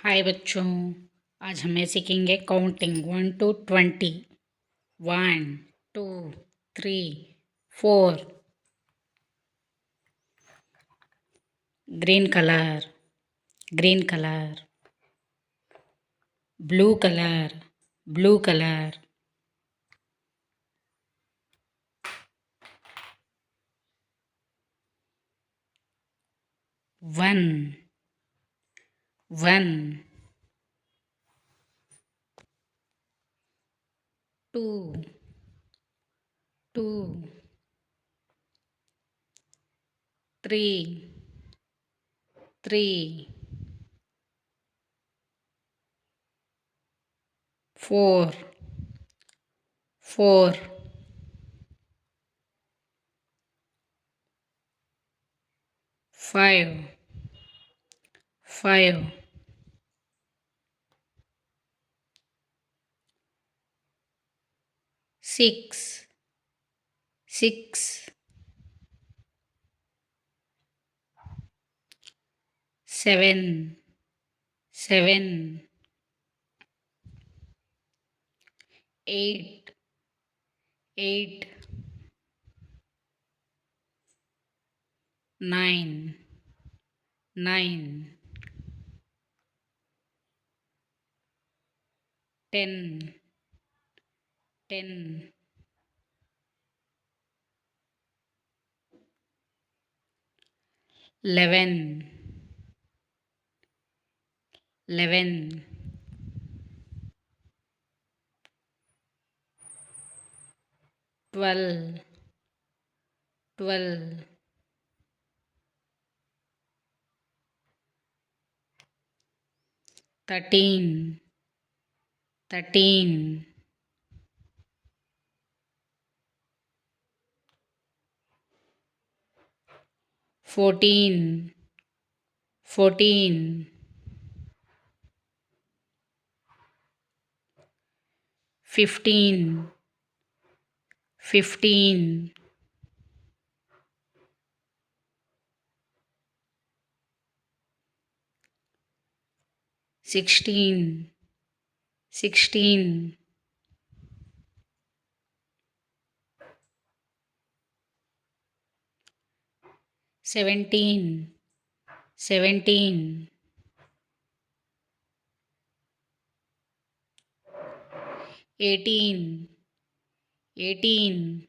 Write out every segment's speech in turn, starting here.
हाय बच्चों, आज हमें सीखेंगे counting 1 to 20। 1 2 3 4। Green colour, green colour. Blue colour, blue colour. One, one. Two, two. Three, three. Four, four. Five, five. Six, six. Seven, seven. Eight, eight. Nine, nine. Ten, ten. 11, 11। 12, 12। 13, 13। 14, 14। 15, 15। 16, 16। 17, 17। 18, 18।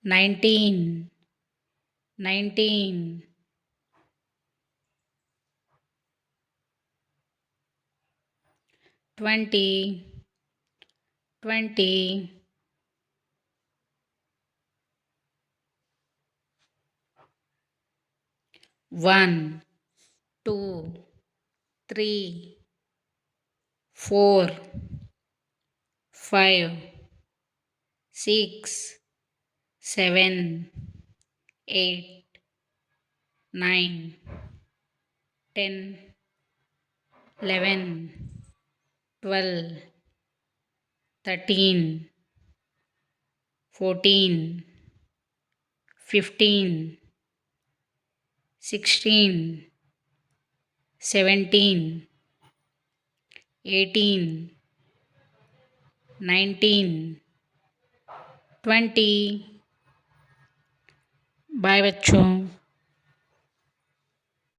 19, 19। 20, 20। 1 2 3 4 5 6 7 8 9 10 11 12 13 14 15 16 17 18 19 20। Bye बच्चों।